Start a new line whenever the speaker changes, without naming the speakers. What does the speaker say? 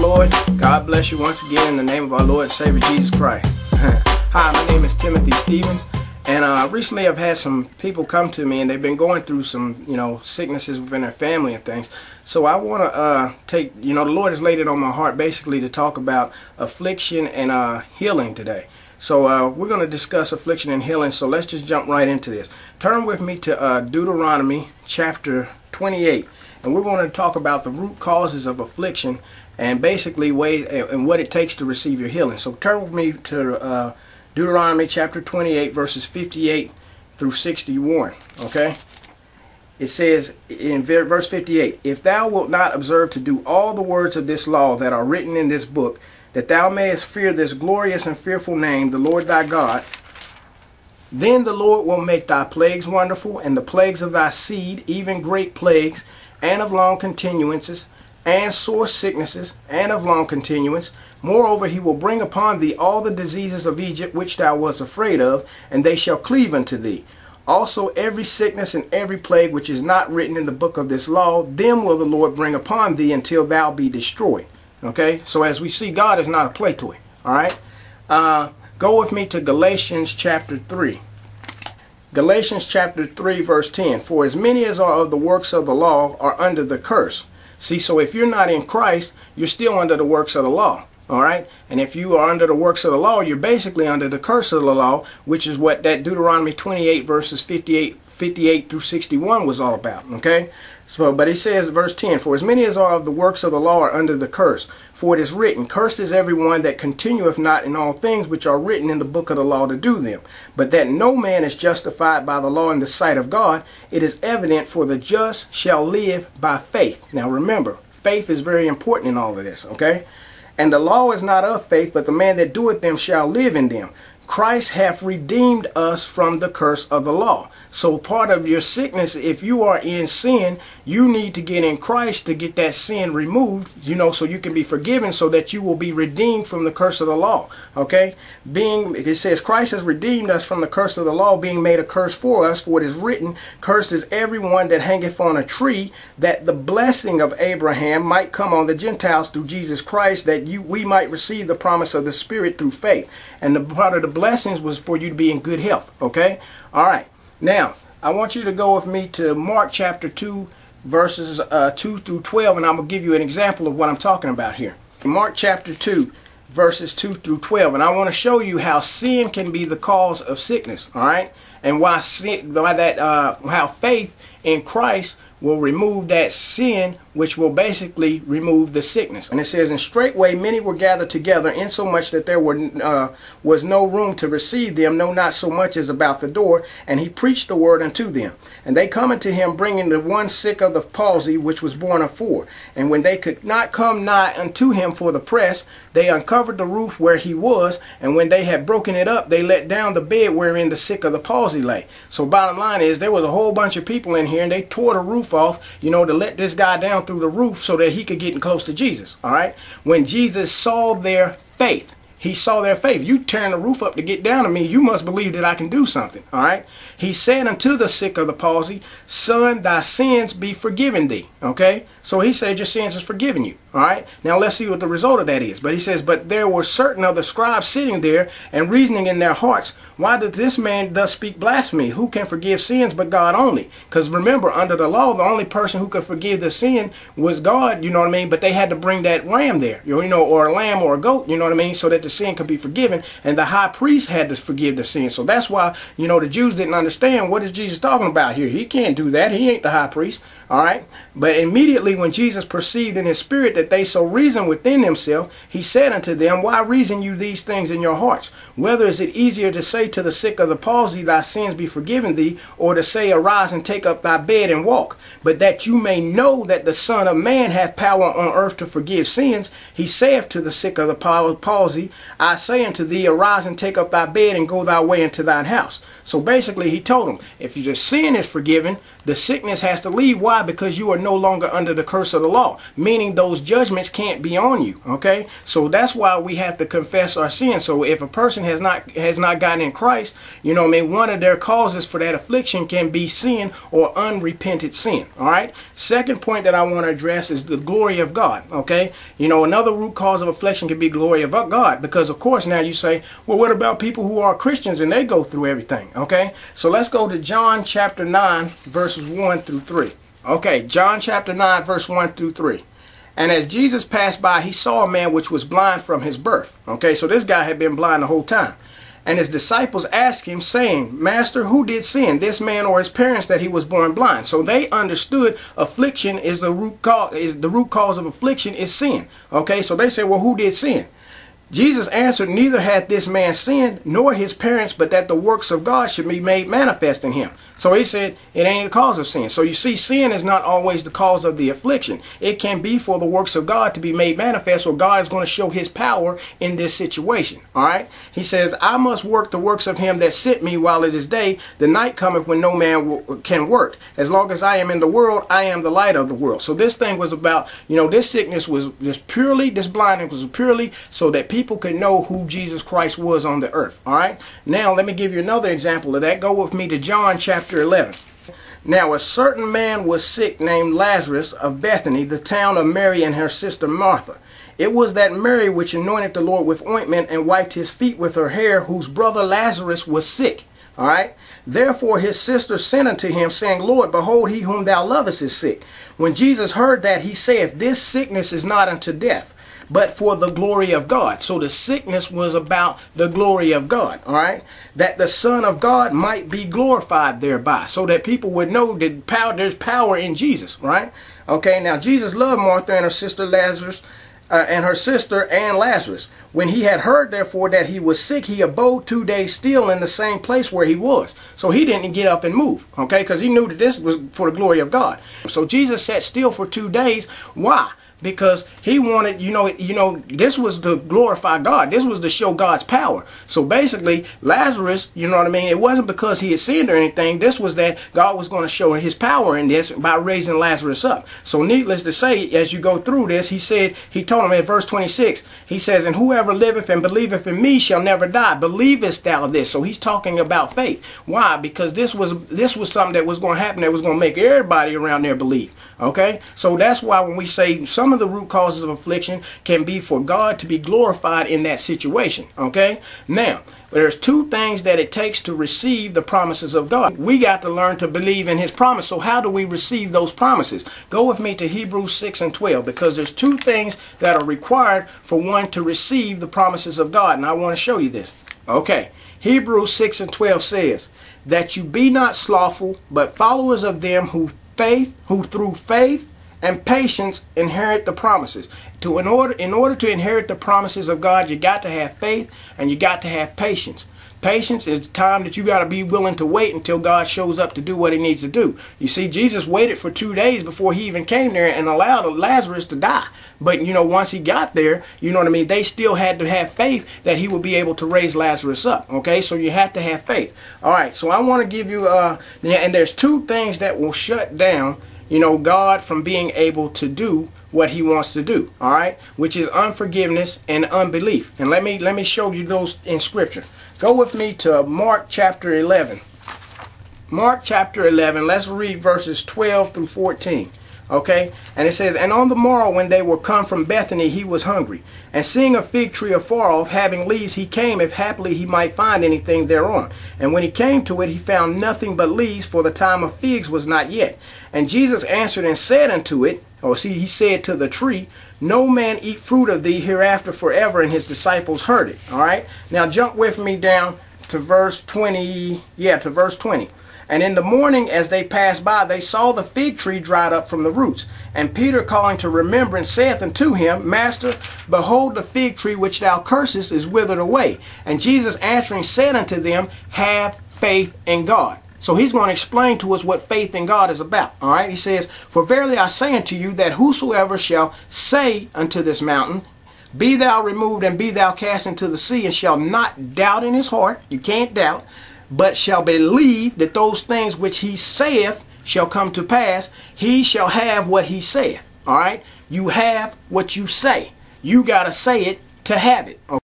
Lord. God bless you once again in the name of our Lord and Savior Jesus Christ. Hi, my name is Timothy Stevens, and recently I've had some people come to me and they've been going through some, sicknesses within their family and things. So I want to take, the Lord has laid it on my heart basically to talk about affliction and healing today. So we're going to discuss affliction and healing, so let's just jump right into this. Turn with me to Deuteronomy chapter 28, and we're going to talk about the root causes of affliction and basically ways and what it takes to receive your healing. So turn with me to Deuteronomy chapter 28 verses 58 through 61. Okay, it says in verse 58, if thou wilt not observe to do all the words of this law that are written in this book, that thou mayest fear this glorious and fearful name, the Lord thy God, then the Lord will make thy plagues wonderful, and the plagues of thy seed, even great plagues, and of long continuances, and sore sicknesses, and of long continuance. Moreover, he will bring upon thee all the diseases of Egypt which thou wast afraid of, and they shall cleave unto thee. Also every sickness and every plague which is not written in the book of this law, them will the Lord bring upon thee until thou be destroyed. Okay, so as we see, God is not a play toy. All right, go with me to Galatians chapter 3. Galatians chapter 3 verse 10. For as many as are of the works of the law are under the curse. See, so if you're not in Christ, you're still under the works of the law. All right, and if you are under the works of the law, you're basically under the curse of the law, which is what that Deuteronomy 28 verses 58 through 61 was all about. Okay, so but it says verse 10, for as many as are of the works of the law are under the curse. For it is written, cursed is everyone that continueth not in all things which are written in the book of the law to do them. But that no man is justified by the law in the sight of God, it is evident, for the just shall live by faith. Now remember, faith is very important in all of this. Okay, and the law is not of faith, but the man that doeth them shall live in them. Christ hath redeemed us from the curse of the law. So part of your sickness, if you are in sin, you need to get in Christ to get that sin removed, so you can be forgiven, so that you will be redeemed from the curse of the law. Okay, it says Christ has redeemed us from the curse of the law, being made a curse for us. For it is written, cursed is everyone that hangeth on a tree, that the blessing of Abraham might come on the Gentiles through Jesus Christ, that we might receive the promise of the Spirit through faith. And the part of the blessings was for you to be in good health. Okay, all right, now I want you to go with me to Mark chapter 2 verses 2 through 12, and I'm going to give you an example of what I'm talking about here. Mark chapter 2 verses 2 through 12, and I want to show you how sin can be the cause of sickness. All right, and why how faith in Christ will remove that sin, which will basically remove the sickness. And it says, and straightway many were gathered together, insomuch that there was no room to receive them, no, not so much as about the door. And he preached the word unto them. And they come unto him, bringing the one sick of the palsy, which was born of 4. And when they could not come nigh unto him for the press, they uncovered the roof where he was. And when they had broken it up, they let down the bed wherein the sick of the palsy lay. So bottom line is, there was a whole bunch of people in here, and they tore the roof off, to let this guy down through the roof so that he could get close to Jesus. All right, when Jesus saw their faith, he saw their faith. You tearing the roof up to get down to me, you must believe that I can do something. All right, he said unto the sick of the palsy, son, thy sins be forgiven thee. Okay, so he said your sins is forgiven you. All right, now let's see what the result of that is. But he says, but there were certain of the scribes sitting there and reasoning in their hearts, why does this man thus speak blasphemy? Who can forgive sins but God only? Because remember, under the law, the only person who could forgive the sin was God, but they had to bring that ram there, or a lamb or a goat, so that the sin could be forgiven, and the high priest had to forgive the sin. So that's why, the Jews didn't understand, what is Jesus talking about here? He can't do that. He ain't the high priest. All right, but immediately when Jesus perceived in his spirit that they so reasoned within themselves, he said unto them, why reason you these things in your hearts? Whether is it easier to say to the sick of the palsy, thy sins be forgiven thee, or to say, arise and take up thy bed and walk? But that you may know that the Son of Man hath power on earth to forgive sins, he saith to the sick of the palsy, I say unto thee, arise and take up thy bed and go thy way into thine house. So basically he told him, if your sin is forgiven, the sickness has to leave. Why? Because you are no longer under the curse of the law, meaning those judgments can't be on you. Okay, so that's why we have to confess our sins. So if a person has not gotten in Christ, you know what I mean, one of their causes for that affliction can be sin or unrepented sin. All right, second point that I want to address is the glory of God. Okay, you know, another root cause of affliction can be glory of God, because of course now you say, well, what about people who are Christians and they go through everything? Okay, so let's go to John chapter 9 verses 1 through 3. Okay, John chapter 9 verse 1 through 3. And as Jesus passed by, he saw a man which was blind from his birth. Okay, so this guy had been blind the whole time. And his disciples asked him, saying, Master, who did sin, this man or his parents, that he was born blind? So they understood affliction is the root cause of affliction is sin. Okay, so they said, well, who did sin? Jesus answered, neither hath this man sinned, nor his parents, but that the works of God should be made manifest in him. So he said, it ain't the cause of sin. So you see, sin is not always the cause of the affliction. It can be for the works of God to be made manifest, or God is going to show his power in this situation. All right. He says, I must work the works of him that sent me while it is day. The night cometh when no man can work. As long as I am in the world, I am the light of the world. So this thing was about, you know, this sickness was just purely, this blindness was purely so that people could know who Jesus Christ was on the earth. All right. Now let me give you another example of that. Go with me to John chapter 11. Now a certain man was sick named Lazarus of Bethany, the town of Mary and her sister Martha. It was that Mary which anointed the Lord with ointment and wiped his feet with her hair, whose brother Lazarus was sick. All right. Therefore his sister sent unto him, saying, Lord, behold, he whom thou lovest is sick. When Jesus heard that, he saith, this sickness is not unto death, but for the glory of God. So the sickness was about the glory of God. All right. That the Son of God might be glorified thereby, so that people would know that there's power in Jesus. Right. Okay. Now Jesus loved Martha and her sister Lazarus. And Lazarus. When he had heard, therefore, that he was sick, he abode 2 days still in the same place where he was. So he didn't get up and move, okay, because he knew that this was for the glory of God. So Jesus sat still for 2 days. Why? Because he wanted, you know, this was to glorify God. This was to show God's power. So basically, Lazarus, you know what I mean, it wasn't because he had sinned or anything. This was that God was going to show his power in this by raising Lazarus up. So needless to say, as you go through this, he told him in verse 26, he says, and whoever liveth and believeth in me shall never die. Believest thou this? So he's talking about faith. Why? Because this was something that was going to happen that was going to make everybody around there believe. Okay? So that's why when we say some of the root causes of affliction can be for God to be glorified in that situation. Okay? Now, there's two things that it takes to receive the promises of God. We got to learn to believe in his promise. So how do we receive those promises? Go with me to Hebrews 6 and 12, because there's two things that are required for one to receive the promises of God. And I want to show you this. Okay. Hebrews 6 and 12 says, that you be not slothful, but followers of them who through faith and patience inherit the promises. In order to inherit the promises of God, you got to have faith and you got to have patience. Patience is the time that you got to be willing to wait until God shows up to do what he needs to do. You see, Jesus waited for 2 days before he even came there and allowed Lazarus to die. But, you know, once he got there, you know what I mean, they still had to have faith that he would be able to raise Lazarus up. Okay, so you have to have faith. All right, so I want to give you, and there's two things that will shut down, you know, God from being able to do what he wants to do. All right, which is unforgiveness and unbelief. And let me show you those in Scripture. Go with me to Mark chapter 11. Mark chapter 11, let's read verses 12 through 14. Okay, and it says, and on the morrow when they were come from Bethany, he was hungry. And seeing a fig tree afar off, having leaves, he came, if haply he might find anything thereon. And when he came to it, he found nothing but leaves, for the time of figs was not yet. And Jesus answered and said unto it, he said to the tree, no man eat fruit of thee hereafter forever. And his disciples heard it. All right, now jump with me down to verse 20. Yeah, to verse 20. And in the morning, as they passed by, they saw the fig tree dried up from the roots. And Peter, calling to remembrance, saith unto him, Master, behold, the fig tree which thou cursest is withered away. And Jesus answering said unto them, have faith in God. So he's going to explain to us what faith in God is about. All right, he says, for verily I say unto you that whosoever shall say unto this mountain, Be thou removed and be thou cast into the sea, and shall not doubt in his heart. You can't doubt, but shall believe that those things which he saith shall come to pass. He shall have what he saith. All right? You have what you say. You got to say it to have it. Okay?